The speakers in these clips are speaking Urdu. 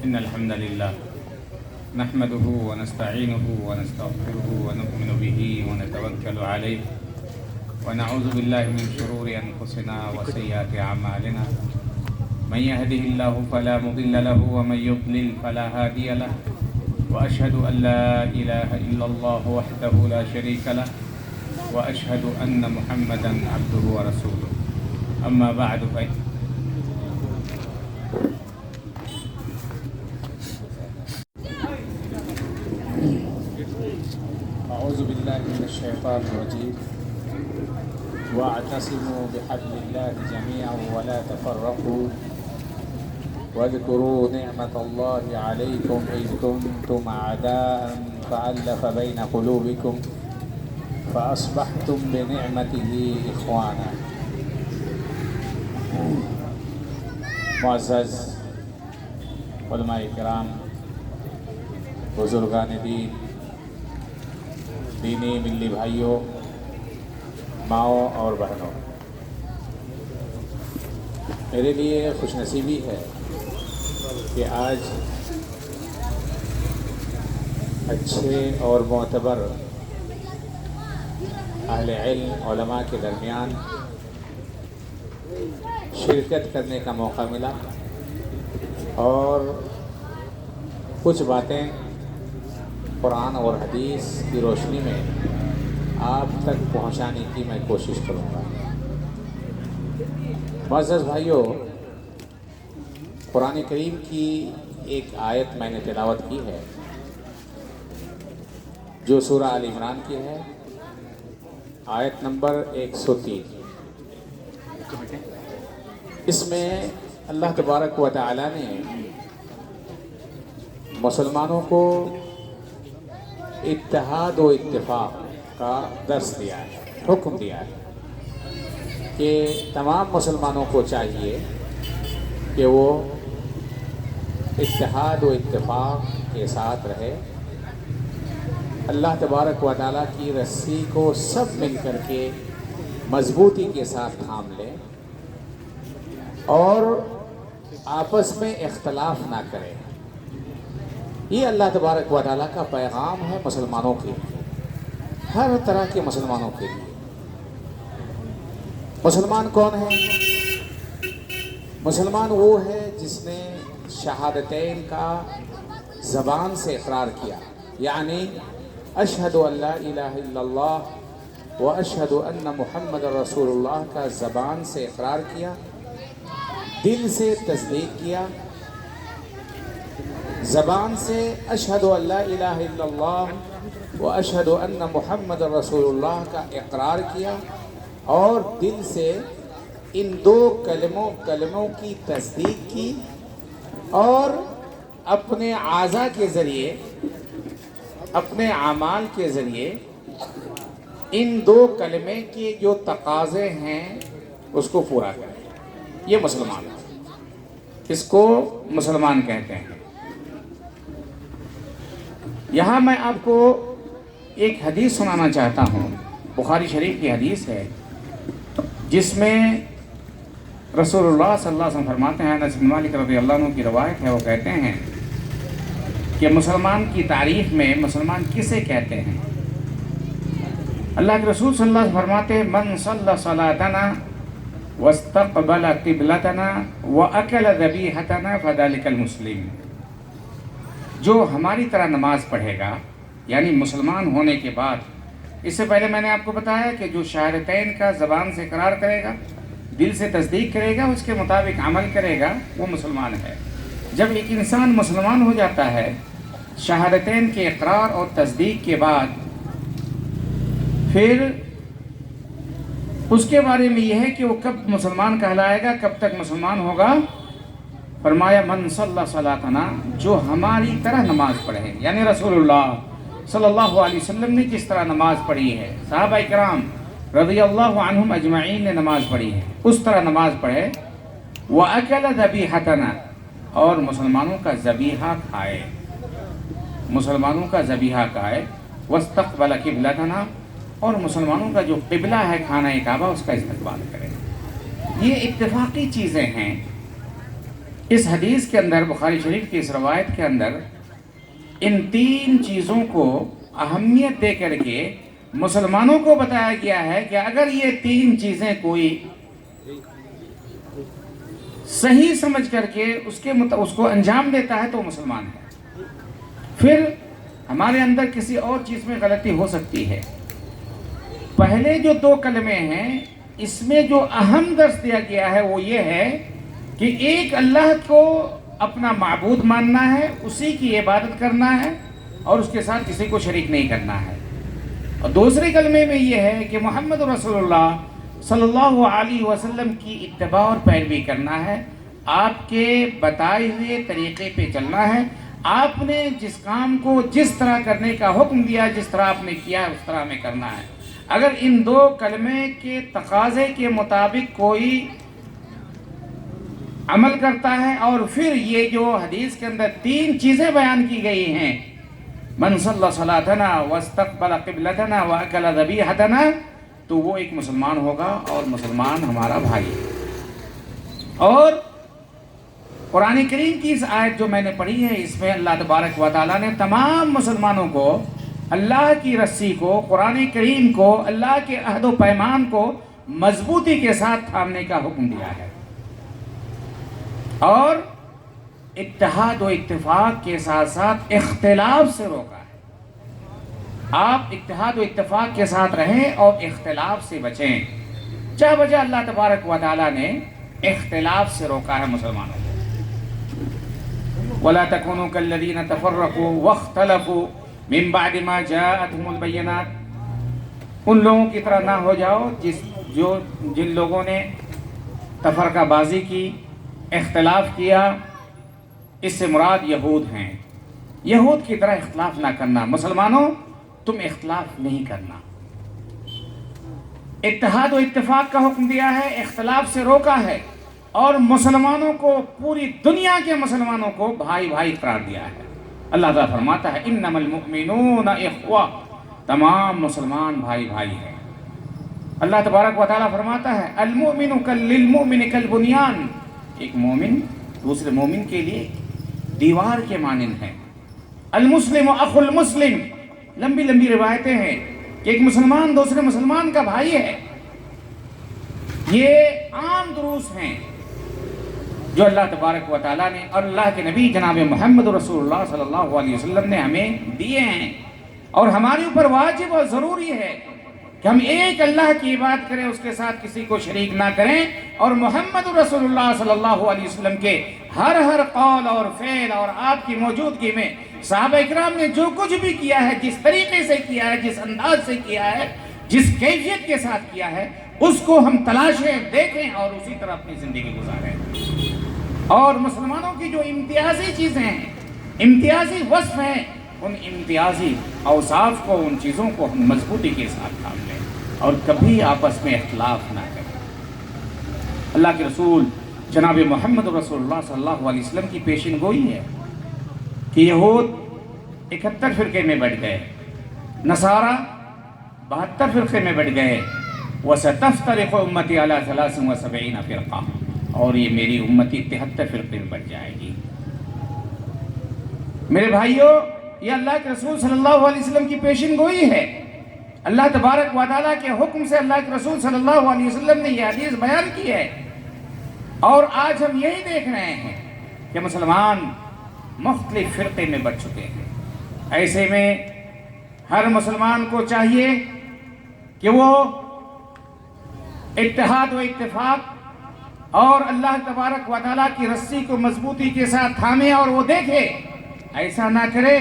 إن الحمد لله نحمده ونستعينه ونستغفره ونؤمن به ونتوكل عليه ونعوذ بالله من شرور أنفسنا وسيئات أعمالنا من يهده الله فلا مضل له ومن يضلل فلا هادي له وأشهد أن لا إله إلا الله وحده لا شريك له وأشهد أن محمدا عبده ورسوله أما بعد أعوذ بالله من الشيطان الرجيم واعتصموا بحبل الله جميعا ولا تفرقوا واذكروا نعمة الله عليكم إذ كنتم أعداء فألف بين قلوبكم فأصبحتم بنعمته إخوانا. معزز علماء کرام، بزرگان دین، دینی ملی بھائیوں، ماؤں اور بہنوں، میرے لیے خوش نصیبی ہے کہ آج اچھے اور معتبر اہل علم علماء کے درمیان شرکت کرنے کا موقع ملا اور کچھ باتیں قرآن اور حدیث کی روشنی میں آپ تک پہنچانے کی میں کوشش کروں گا. معزز بھائیوں، قرآن کریم کی ایک آیت میں نے تلاوت کی ہے جو سورہ آل عمران کی ہے، آیت نمبر 103. اس میں اللہ تبارک و تعالی نے مسلمانوں کو اتحاد و اتفاق کا درس دیا ہے، حکم دیا ہے کہ تمام مسلمانوں کو چاہیے کہ وہ اتحاد و اتفاق کے ساتھ رہے، اللہ تبارک و تعالیٰ کی رسی کو سب مل کر کے مضبوطی کے ساتھ تھام لیں اور آپس میں اختلاف نہ کریں. یہ اللہ تبارک و تعالیٰ کا پیغام ہے مسلمانوں کے لیے، ہر طرح کے مسلمانوں کے لیے. مسلمان کون ہے؟ مسلمان وہ ہے جس نے شہادتین کا زبان سے اقرار کیا، یعنی اشہد ان لا الہ الا اللہ و اشہد ان محمد رسول اللہ کا زبان سے اقرار کیا، دل سے تصدیق کیا، زبان سے اشہد ان لا الہ الا اللہ و اشہد ان محمد رسول اللہ کا اقرار کیا، اور دل سے ان دو کلموں کی تصدیق کی، اور اپنے اعضاء کے ذریعے، اپنے اعمال کے ذریعے ان دو کلمے کے جو تقاضے ہیں اس کو پورا کریں. یہ مسلمان ہے، اس کو مسلمان کہتے ہیں. یہاں میں آپ کو ایک حدیث سنانا چاہتا ہوں، بخاری شریف کی حدیث ہے جس میں رسول اللہ صلی اللہ علیہ وسلم فرماتے ہیں، انس بن مالک رضی اللہ عنہ کی روایت ہے، وہ کہتے ہیں کہ مسلمان کی تعریف میں مسلمان کسے کہتے ہیں؟ اللہ کے رسول صلی اللہ علیہ وسلم فرماتے ہیں، من صلی صلاتنا واستقبل قبلتنا واکل ذبیحتنا فذلک المسلم. جو ہماری طرح نماز پڑھے گا، یعنی مسلمان ہونے کے بعد، اس سے پہلے میں نے آپ کو بتایا کہ جو شہادتین کا زبان سے اقرار کرے گا، دل سے تصدیق کرے گا، اس کے مطابق عمل کرے گا، وہ مسلمان ہے. جب ایک انسان مسلمان ہو جاتا ہے شہادتین کے اقرار اور تصدیق کے بعد، پھر اس کے بارے میں یہ ہے کہ وہ کب مسلمان کہلائے گا، کب تک مسلمان ہوگا. فرمایا من صلی صلاتنا، جو ہماری طرح نماز پڑھے، یعنی رسول اللہ صلی اللہ علیہ وسلم نے جس طرح نماز پڑھی ہے، صحابہ کرام رضی اللہ عنہم اجمعین نے نماز پڑھی ہے، اس طرح نماز پڑھے. وَأَكَلَ ذَبِيحَتَنَا، اور مسلمانوں کا ذبیحہ کھائے، مسلمانوں کا ذبیحہ کھائے. وَاسْتَقْبَلَ قِبْلَتَنَا، اور مسلمانوں کا جو قبلہ ہے خانہ کعبہ، اس کا استقبال کرے. یہ اتفاقی چیزیں ہیں اس حدیث کے اندر، بخاری شریف کی اس روایت کے اندر، ان 3 چیزوں کو اہمیت دے کر کے مسلمانوں کو بتایا گیا ہے کہ اگر یہ 3 چیزیں کوئی صحیح سمجھ کر کے اس کو انجام دیتا ہے تو مسلمان ہے. پھر ہمارے اندر کسی اور چیز میں غلطی ہو سکتی ہے. پہلے جو 2 کلمے ہیں اس میں جو اہم درس دیا گیا ہے وہ یہ ہے کہ ایک اللہ کو اپنا معبود ماننا ہے، اسی کی عبادت کرنا ہے اور اس کے ساتھ کسی کو شریک نہیں کرنا ہے. اور دوسرے کلمے میں یہ ہے کہ محمد رسول اللہ صلی اللہ علیہ وسلم کی اتباع اور پیروی کرنا ہے، آپ کے بتائے ہوئے طریقے پہ چلنا ہے. آپ نے جس کام کو جس طرح کرنے کا حکم دیا، جس طرح آپ نے کیا اس طرح ہمیں کرنا ہے. اگر ان 2 کلمے کے تقاضے کے مطابق کوئی عمل کرتا ہے اور پھر یہ جو حدیث کے اندر 3 چیزیں بیان کی گئی ہیں، من صلی صلاتنا واستقبل قبلتنا واکل ذبیحتنا، تو وہ ایک مسلمان ہوگا اور مسلمان ہمارا بھائی ہے. اور قرآن کریم کی اس آیت جو میں نے پڑھی ہے، اس میں اللہ تبارک و تعالیٰ نے تمام مسلمانوں کو اللہ کی رسی کو، قرآن کریم کو، اللہ کے عہد و پیمان کو مضبوطی کے ساتھ تھامنے کا حکم دیا ہے اور اتحاد و اتفاق کے ساتھ ساتھ اختلاف سے روکا ہے. آپ اتحاد و اتفاق کے ساتھ رہیں اور اختلاف سے بچیں. جا بجا اللہ تبارک و تعالیٰ نے اختلاف سے روکا ہے مسلمانوں کو. وَلَا تَكُونُوا كَالَّذِينَ تَفَرَّقُوا وَاخْتَلَفُوا مِن بَعْدِ مَا جَاءَتْهُمُ الْبَيِّنَاتُ. ان لوگوں کی طرح نہ ہو جاؤ جن لوگوں نے تفرقہ بازی کی، اختلاف کیا. اس سے مراد یہود ہیں. یہود کی طرح اختلاف نہ کرنا. مسلمانوں تم اختلاف نہیں کرنا. اتحاد و اتفاق کا حکم دیا ہے، اختلاف سے روکا ہے اور مسلمانوں کو، پوری دنیا کے مسلمانوں کو بھائی بھائی قرار دیا ہے. اللہ تعالیٰ فرماتا ہے انما المؤمنون اخوہ، تمام مسلمان بھائی بھائی ہیں. اللہ تبارک و تعالیٰ فرماتا ہے المؤمن للمؤمن کالبنیان، ایک مومن دوسرے مومن کے لیے دیوار کے مانند ہے. المسلم اخو المسلم، لمبی لمبی روایتیں ہیں کہ ایک مسلمان دوسرے مسلمان کا بھائی ہے. یہ عام دروس ہیں جو اللہ تبارک و تعالیٰ نے اور اللہ کے نبی جناب محمد رسول اللہ صلی اللہ علیہ وسلم نے ہمیں دیے ہیں. اور ہمارے اوپر واجب اور ضروری ہے کہ ہم ایک اللہ کی عبادت کریں، اس کے ساتھ کسی کو شریک نہ کریں. اور محمد رسول اللہ صلی اللہ علیہ وسلم کے ہر قول اور فعل اور آپ کی موجودگی میں صحابہ اکرام نے جو کچھ بھی کیا ہے، جس طریقے سے کیا ہے، جس انداز سے کیا ہے، جس کیفیت کے ساتھ کیا ہے، اس کو ہم تلاشیں، دیکھیں اور اسی طرح اپنی زندگی گزاریں. اور مسلمانوں کی جو امتیازی چیزیں ہیں، امتیازی وصف ہیں، ان امتیازی اوصاف کو، ان چیزوں کو ہم مضبوطی کے ساتھ تھام لیں اور کبھی آپس میں اختلاف نہ کریں. اللہ کے رسول جناب محمد رسول اللہ صلی اللہ علیہ وسلم کی پیشن گوئی ہے کہ یہود 71 فرقے میں بٹ گئے، نصارہ 72 فرقے میں بٹ گئے. وَسَتَفْتَرِقُ أُمَّتِي عَلَى 73 فِرْقَةٍ، اور یہ میری امتی 73 فرقے میں بٹ جائے گی. میرے بھائیوں، یہ اللہ کے رسول صلی اللہ علیہ وسلم کی پیشن گوئی ہے. اللہ تبارک و تعالیٰ کے حکم سے اللہ کے رسول صلی اللہ علیہ وسلم نے یہ حدیث بیان کی ہے. اور آج ہم یہی دیکھ رہے ہیں کہ مسلمان مختلف فرقے میں بٹ چکے ہیں. ایسے میں ہر مسلمان کو چاہیے کہ وہ اتحاد و اتفاق اور اللہ تبارک و تعالیٰ کی رسی کو مضبوطی کے ساتھ تھامے اور وہ دیکھے. ایسا نہ کرے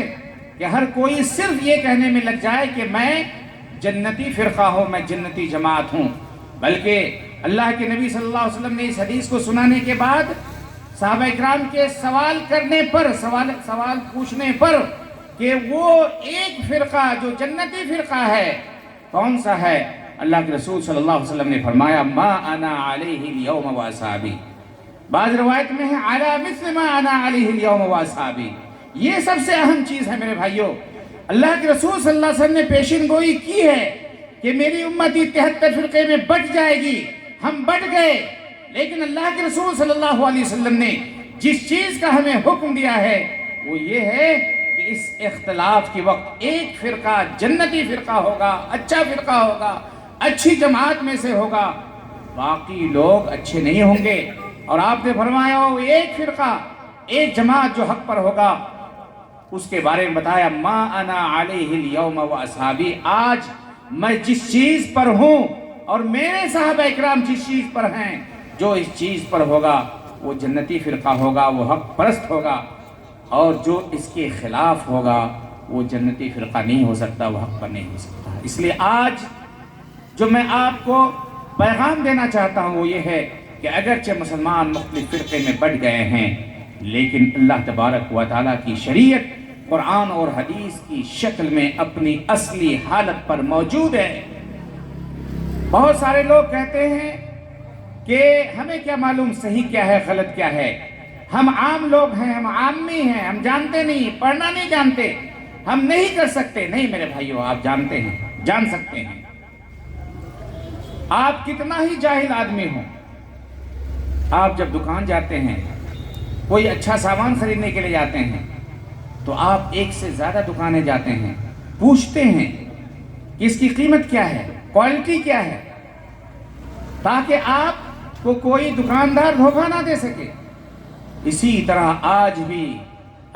کہ ہر کوئی صرف یہ کہنے میں لگ جائے کہ میں جنتی فرقہ ہوں، میں جنتی جماعت ہوں. بلکہ اللہ کے نبی صلی اللہ علیہ وسلم نے اس حدیث کو سنانے کے بعد صحابہ اکرام کے سوال کرنے پر، سوال پوچھنے پر کہ وہ ایک فرقہ جو جنتی فرقہ ہے کون سا ہے، اللہ کے رسول صلی اللہ علیہ وسلم نے فرمایا ما انا علیہ اليوم واصحابی. بعض روایت میں ہے علی مثل ما انا علیہ اليوم واصحابی. یہ سب سے اہم چیز ہے میرے بھائیوں. اللہ کے رسول صلی اللہ علیہ وسلم نے پیشن گوئی کی ہے کہ میری امتی 73 فرقے میں بٹ جائے گی. ہم بٹ گئے، لیکن اللہ کے رسول صلی اللہ علیہ وسلم نے جس چیز کا ہمیں حکم دیا ہے وہ یہ ہے کہ اس اختلاف کے وقت ایک فرقہ جنتی فرقہ ہوگا، اچھا فرقہ ہوگا، اچھی جماعت میں سے ہوگا، باقی لوگ اچھے نہیں ہوں گے۔ اور آپ نے فرمایا وہ ایک فرقہ، ایک جماعت جو حق پر ہوگا، اس کے بارے میں بتایا ما انا علیہ اليوم و اصحابی، آج میں جس چیز پر ہوں اور میرے صحابہ اکرام جس چیز پر ہیں، جو اس چیز پر ہوگا وہ جنتی فرقہ ہوگا، وہ حق پرست ہوگا، اور جو اس کے خلاف ہوگا وہ جنتی فرقہ نہیں ہو سکتا، وہ حق پر نہیں ہو سکتا۔ اس لیے آج جو میں آپ کو پیغام دینا چاہتا ہوں وہ یہ ہے کہ اگرچہ مسلمان مختلف فرقے میں بٹ گئے ہیں، لیکن اللہ تبارک و تعالیٰ کی شریعت قرآن اور حدیث کی شکل میں اپنی اصلی حالت پر موجود ہے۔ بہت سارے لوگ کہتے ہیں کہ ہمیں کیا معلوم صحیح کیا ہے غلط کیا ہے، ہم عام لوگ ہیں، ہم عامی ہیں، ہم جانتے نہیں، پڑھنا نہیں جانتے، ہم نہیں کر سکتے۔ نہیں میرے بھائیو، آپ جانتے ہیں، جان سکتے ہیں۔ آپ کتنا ہی جاہل آدمی ہوں، آپ جب دکان جاتے ہیں، کوئی اچھا سامان خریدنے کے لیے جاتے ہیں، تو آپ ایک سے زیادہ دکانیں جاتے ہیں، پوچھتے ہیں کہ اس کی قیمت کیا ہے، کوالٹی کیا ہے، تاکہ آپ کو کوئی دکاندار دھوکہ نہ دے سکے۔ اسی طرح آج بھی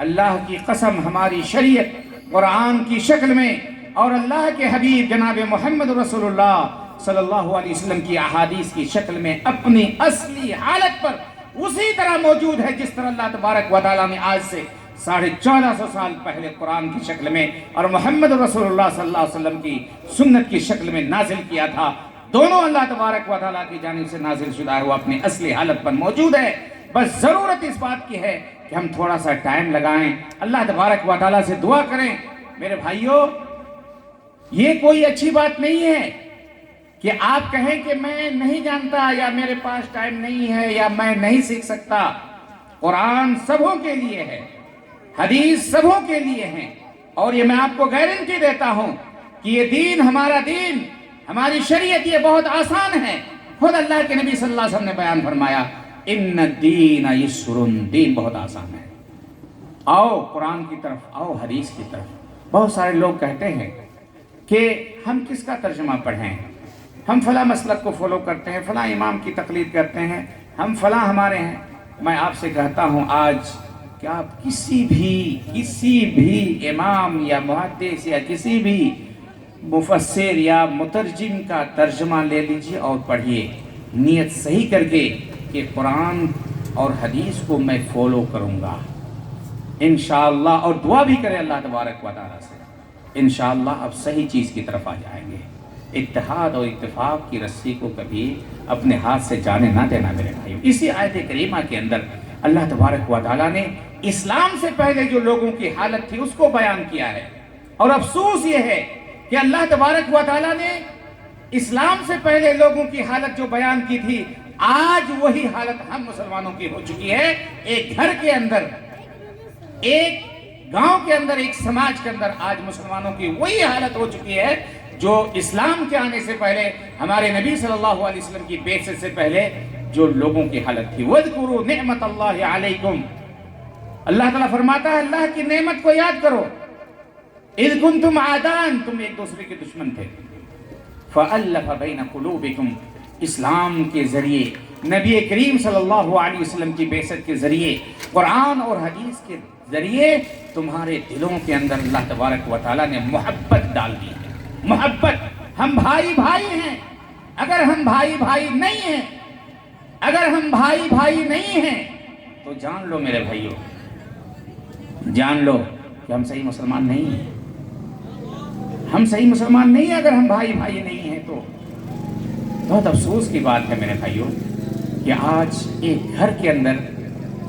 اللہ کی قسم ہماری شریعت قرآن کی شکل میں اور اللہ کے حبیب جناب محمد رسول اللہ صلی اللہ علیہ وسلم کی احادیث کی شکل میں اپنی اصلی حالت پر اسی طرح موجود ہے جس طرح اللہ تبارک و تعالیٰ نے آج سے 1450 سال پہلے قرآن کی شکل میں اور محمد رسول اللہ صلی اللہ علیہ وسلم کی سنت کی شکل میں نازل کیا تھا۔ دونوں اللہ تبارک و تعالیٰ کی جانب سے نازل شدہ ہے، وہ اپنی اصلی حالت پر موجود ہے۔ بس ضرورت اس بات کی ہے کہ ہم تھوڑا سا ٹائم لگائیں، اللہ تبارک و تعالیٰ سے دعا کریں۔ میرے بھائیوں، یہ کوئی اچھی بات نہیں ہے کہ آپ کہیں کہ میں نہیں جانتا، یا میرے پاس ٹائم نہیں ہے، یا میں نہیں سیکھ سکتا۔ قرآن سبوں کے لیے ہے، حدیث سبوں کے لیے ہیں، اور یہ میں آپ کو گارنٹی دیتا ہوں کہ یہ دین، ہمارا دین، ہماری شریعت یہ بہت آسان ہے۔ خود اللہ کے نبی صلی اللہ علیہ وسلم نے بیان فرمایا ان الدین یسر، دین بہت آسان ہے۔ آؤ قرآن کی طرف، آؤ حدیث کی طرف۔ بہت سارے لوگ کہتے ہیں کہ ہم کس کا ترجمہ پڑھیں، ہم فلاں مسلک کو فالو کرتے ہیں، فلاں امام کی تقلید کرتے ہیں، ہم فلاں ہمارے ہیں۔ میں آپ سے کہتا ہوں آج کہ آپ کسی بھی امام یا محدث یا کسی بھی مفسر یا مترجم کا ترجمہ لے لیجئے اور پڑھیے، نیت صحیح کر کے کہ قرآن اور حدیث کو میں فالو کروں گا انشاءاللہ، اور دعا بھی کرے اللہ تبارک و تعالیٰ سے، انشاءاللہ اب صحیح چیز کی طرف آ جائیں گے۔ اتحاد اور اتفاق کی رسی کو کبھی اپنے ہاتھ سے جانے نہ دینا میرے بھائیوں۔ اسی آیت کریمہ کے اندر اللہ تبارک و تعالیٰ نے اسلام سے پہلے جو لوگوں کی حالت تھی اس کو بیان کیا ہے، اور افسوس یہ ہے کہ اللہ تبارک و تعالیٰ نے اسلام سے پہلے لوگوں کی حالت جو بیان کی تھی، آج وہی حالت ہم مسلمانوں کی ہو چکی ہے۔ ایک گھر کے اندر، ایک گاؤں کے اندر، ایک سماج کے اندر آج مسلمانوں کی وہی حالت ہو چکی ہے جو اسلام کے آنے سے پہلے، ہمارے نبی صلی اللہ علیہ وسلم کی بعثت سے پہلے جو لوگوں کی حالت تھی۔ وَاذْكُرُوا نِعْمَةَ اللَّهِ عَلَيْكُمْ، اللہ تعالیٰ فرماتا ہے اللہ کی نعمت کو یاد کرو۔ اِذْ كُنْتُمْ عَادَانِ، تم ایک دوسرے کے دشمن تھے، فَأَلَّفَ بَيْنَ قُلُوبِكُمْ، اسلام کے ذریعے، نبی کریم صلی اللہ علیہ وسلم کی بعثت کے ذریعے، قرآن اور حدیث کے ذریعے تمہارے دلوں کے اندر اللہ تبارک و تعالیٰ نے محبت ڈال دی ہے۔ محبت، ہم بھائی بھائی ہیں۔ اگر ہم بھائی بھائی نہیں ہیں، اگر ہم بھائی بھائی نہیں ہیں تو جان لو میرے بھائیوں، جان لو کہ ہم صحیح مسلمان نہیں ہیں۔ ہم صحیح مسلمان نہیں ہیں اگر ہم بھائی بھائی نہیں ہیں تو۔ بہت افسوس کی بات ہے میرے بھائیوں کہ آج ایک گھر کے اندر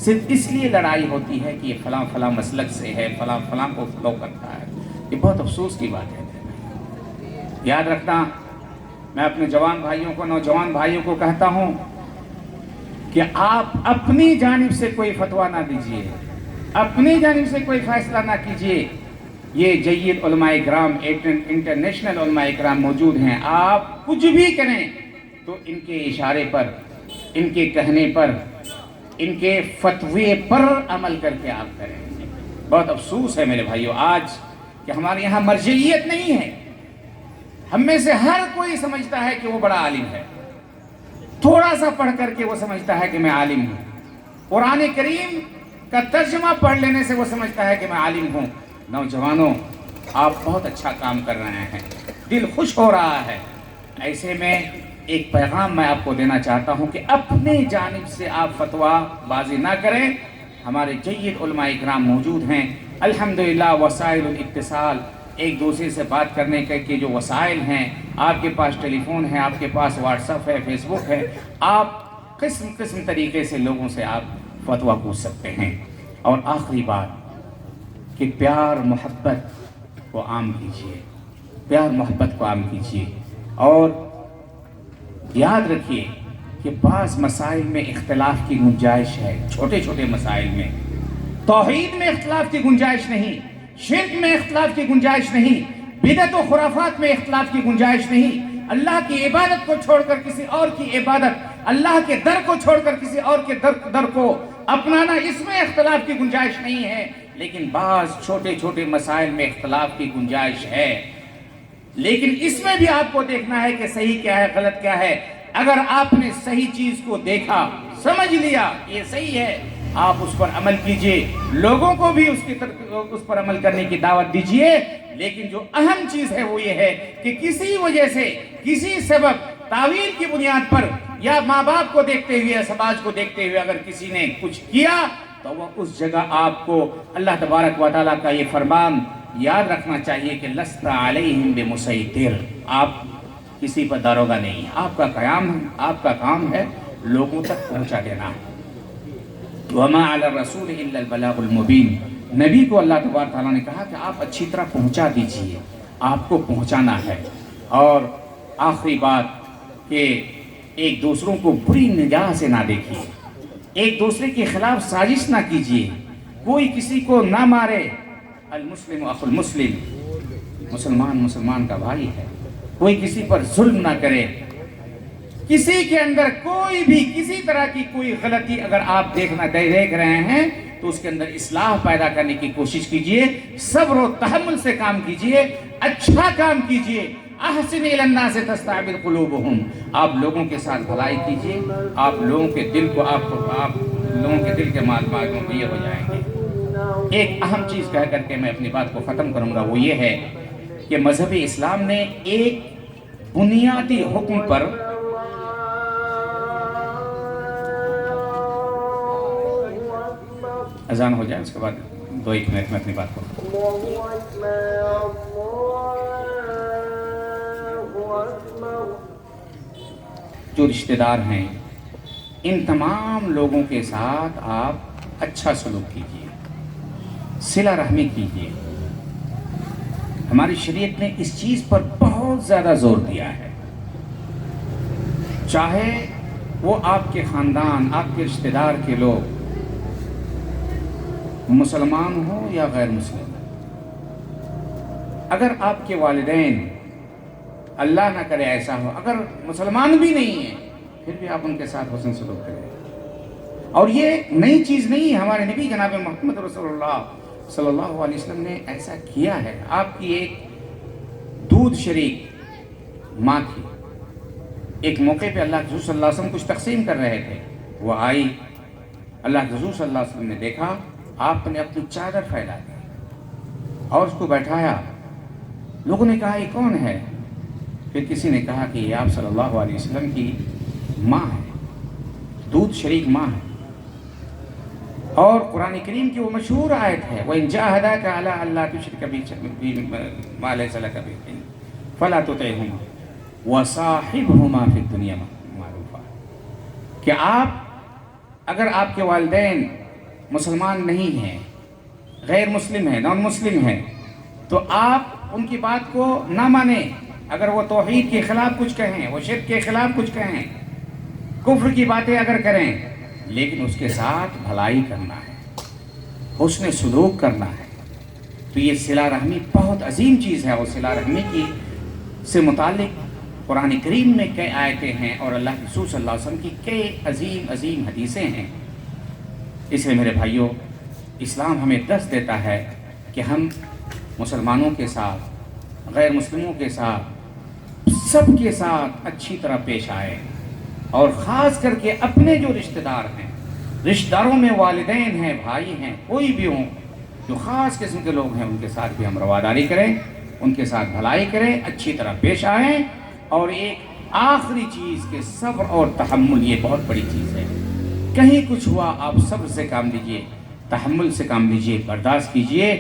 صرف اس لیے لڑائی ہوتی ہے کہ یہ فلاں فلاں مسلک سے ہے، فلاں فلاں کو فالو کرتا ہے۔ یہ بہت افسوس کی بات ہے۔ یاد رکھنا، میں اپنے جوان بھائیوں کو، نوجوان بھائیوں کو کہتا ہوں کہ آپ اپنی جانب سے کوئی فتویٰ نہ دیجیے، اپنی جانب سے کوئی فیصلہ نہ کیجیے۔ یہ جید علماء اکرام، انٹرنیشنل علماء اکرام موجود ہیں، آپ کچھ بھی کریں تو ان کے اشارے پر، ان کے کہنے پر ان کے فتوے پر عمل کر کے آپ کریں. بہت افسوس ہے میرے بھائیو آج کہ ہمارے یہاں مرجعیت نہیں ہے. ہم میں سے ہر کوئی سمجھتا ہے کہ وہ بڑا عالم ہے. تھوڑا سا پڑھ کر کے وہ سمجھتا ہے کہ میں عالم ہوں. قرآن کریم کا ترجمہ پڑھ لینے سے وہ سمجھتا ہے کہ میں عالم ہوں. نوجوانوں، آپ بہت اچھا کام کر رہے ہیں، دل خوش ہو رہا ہے. ایسے میں ایک پیغام میں آپ کو دینا چاہتا ہوں کہ اپنے جانب سے آپ فتویٰ بازی نہ کریں. ہمارے جید علماء اکرام موجود ہیں. الحمدللہ وسائل الاتصال، ایک دوسرے سے بات کرنے کے جو وسائل ہیں، آپ کے پاس ٹیلی فون ہے، آپ کے پاس واٹس ایپ ہے، فیس بک ہے، آپ قسم قسم طریقے سے لوگوں سے آپ فتویٰ پوچھ سکتے ہیں. اور آخری بات کہ پیار محبت کو عام کیجیے، پیار محبت کو عام کیجیے. اور یاد رکھیے کہ بعض مسائل میں اختلاف کی گنجائش ہے، چھوٹے چھوٹے مسائل میں. توحید میں اختلاف کی گنجائش نہیں، شرک میں اختلاف کی گنجائش نہیں، بدعت و خرافات میں اختلاف کی گنجائش نہیں. اللہ کی عبادت کو چھوڑ کر کسی اور کی عبادت، اللہ کے در کو چھوڑ کر کسی اور کے در کو اپنانا، اس میں اختلاف کی گنجائش نہیں ہے. لیکن بعض چھوٹے چھوٹے مسائل میں اختلاف کی گنجائش ہے. لیکن اس میں بھی آپ کو دیکھنا ہے کہ صحیح کیا ہے، غلط کیا ہے. اگر آپ نے صحیح چیز کو دیکھا، سمجھ لیا یہ صحیح ہے، آپ اس پر عمل کیجئے. لوگوں کو بھی اس پر عمل کرنے کی دعوت دیجئے. لیکن جو اہم چیز ہے وہ یہ ہے کہ کسی وجہ سے، کسی سبب، تعویل کی بنیاد پر، یا ماں باپ کو دیکھتے ہوئے، سماج کو دیکھتے ہوئے اگر کسی نے کچھ کیا تو وہ اس جگہ آپ کو اللہ تبارک و تعالیٰ کا یہ فرمان یاد رکھنا چاہیے کہ لست علیہم بمسیطر، آپ کسی پر داروغہ نہیں. آپ کا کام ہے لوگوں تک پہنچا دینا. وما علی الرسول الا البلاغ المبین. نبی کو اللہ تبارک تعالیٰ نے کہا کہ آپ اچھی طرح پہنچا دیجئے، آپ کو پہنچانا ہے. اور آخری بات کہ ایک دوسروں کو بری نگاہ سے نہ دیکھیے، ایک دوسرے کے خلاف سازش نہ کیجیے. کوئی کسی کو نہ مارے. المسلم اخو المسلم، مسلمان کا بھائی ہے. کوئی کسی پر ظلم نہ کرے. کسی کے اندر کوئی بھی کسی طرح کی کوئی غلطی اگر آپ دیکھ رہے ہیں تو اس کے اندر اصلاح پیدا کرنے کی کوشش کیجئے. صبر و تحمل سے کام کیجئے، اچھا کام کیجئے. احسن الی الناس تستعبد قلوبہم. آپ لوگوں کے ساتھ بھلائی کیجئے، آپ لوگوں کے دل کو آپ لوگوں کے دل کے مالوں کو یہ ہو جائیں گے. ایک اہم چیز کہہ کر کے میں اپنی بات کو ختم کروں گا، وہ یہ ہے کہ مذہب اسلام نے ایک بنیادی حکم پر اذان ہو جائے، اس کے بعد 2-1 منٹ میں اپنی بات کو. جو رشتہ دار ہیں ان تمام لوگوں کے ساتھ آپ اچھا سلوک کیجیے، صلہ رحمی کیجیے. ہماری شریعت نے اس چیز پر بہت زیادہ زور دیا ہے. چاہے وہ آپ کے خاندان، آپ کے رشتہ دار کے لوگ مسلمان ہو یا غیر مسلم. اگر آپ کے والدین، اللہ نہ کرے ایسا ہو، اگر مسلمان بھی نہیں ہیں پھر بھی آپ ان کے ساتھ حسن سلوک کریں. اور یہ نئی چیز نہیں ہے، ہمارے نبی جناب محمد رسول اللہ صلی اللہ علیہ وسلم نے ایسا کیا ہے. آپ کی ایک دودھ شریک ماں تھی. ایک موقع پہ اللہ کے رسول صلی اللہ علیہ وسلم کچھ تقسیم کر رہے تھے. وہ آئی، اللہ کے رسول صلی اللہ علیہ وسلم نے دیکھا، آپ نے اپنی چادر پھیلا دی اور اس کو بیٹھایا. لوگوں نے کہا یہ کون ہے؟ پھر کسی نے کہا کہ یہ آپ صلی اللہ علیہ وسلم کی ماں ہے، دودھ شریک ماں ہے. اور قرآن کریم کی وہ مشہور آیت ہے وَإِن جَاهَدَاكَ عَلَىٰ أَلَّا تُشْرِكَ بِي مَا لَيْسَ لَكَ بِهِ فَلَا تُطِعْهُمَا وَصَاحِبْهُمَا فِي الدُّنْيَا مَعْرُوفًا. کہ آپ اگر آپ کے والدین مسلمان نہیں ہیں، غیر مسلم ہیں، نان مسلم ہیں، تو آپ ان کی بات کو نہ مانیں. اگر وہ توحید کے خلاف کچھ کہیں، وہ شرک کے خلاف کچھ کہیں، کفر کی باتیں اگر کریں، لیکن اس کے ساتھ بھلائی کرنا ہے، حسن سلوک کرنا ہے. تو یہ صلہ رحمی بہت عظیم چیز ہے. اور صلہ رحمی کی سے متعلق قرآن کریم میں کئی آیتیں ہیں اور اللہ کے رسول صلی اللہ علیہ وسلم کی کئی عظیم حدیثیں ہیں. اس لیے میرے بھائیوں، اسلام ہمیں درس دیتا ہے کہ ہم مسلمانوں کے ساتھ، غیر مسلموں کے ساتھ، سب کے ساتھ اچھی طرح پیش آئے، اور خاص کر کے اپنے جو رشتہ دار ہیں، رشتہ داروں میں والدین ہیں، بھائی ہیں، کوئی بھی ہوں جو خاص قسم کے لوگ ہیں، ان کے ساتھ بھی ہم رواداری کریں، ان کے ساتھ بھلائی کریں، اچھی طرح پیش آئیں۔ اور ایک آخری چیز کہ صبر اور تحمل، یہ بہت بڑی چیز ہے۔ کہیں کچھ ہوا آپ صبر سے کام لیجئے، تحمل سے کام لیجئے، برداشت کیجئے،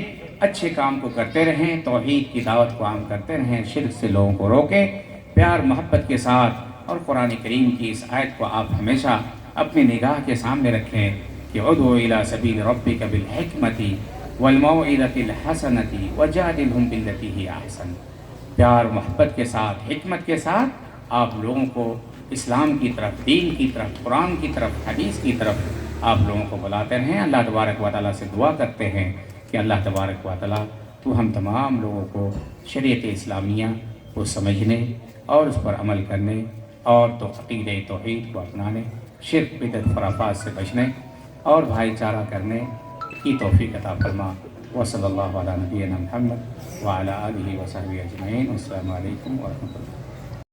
اچھے کام کو کرتے رہیں، توحید کی دعوت کو عام کرتے رہیں، شرک سے لوگوں کو روکیں، پیار محبت کے ساتھ۔ اور قرآن کریم کی اس آیت کو آپ ہمیشہ اپنی نگاہ کے سامنے رکھیں کہ ادعو الی سبیل ربک بالحکمت والموعظۃ الحسنۃ وجادلھم باللتی ہی احسن۔ پیار محبت کے ساتھ، حکمت کے ساتھ آپ لوگوں کو اسلام کی طرف، دین کی طرف، قرآن کی طرف، حدیث کی طرف آپ لوگوں کو بلاتے رہیں۔ اللہ تبارک و تعالیٰ سے دعا کرتے ہیں کہ اللہ تبارک و تعالیٰ تو ہم تمام لوگوں کو شریعت اسلامیہ کو سمجھنے اور اس پر عمل کرنے، اور تو عقیدہ توحید کو اپنانے، شرک بدعت خرافات سے بچنے اور بھائی چارہ کرنے کی توفیق عطا فرما۔ وصلی اللہ علی نبینا محمد وعلی آلہ وصحبہ اجمعین۔ السلام علیکم ورحمۃ اللہ۔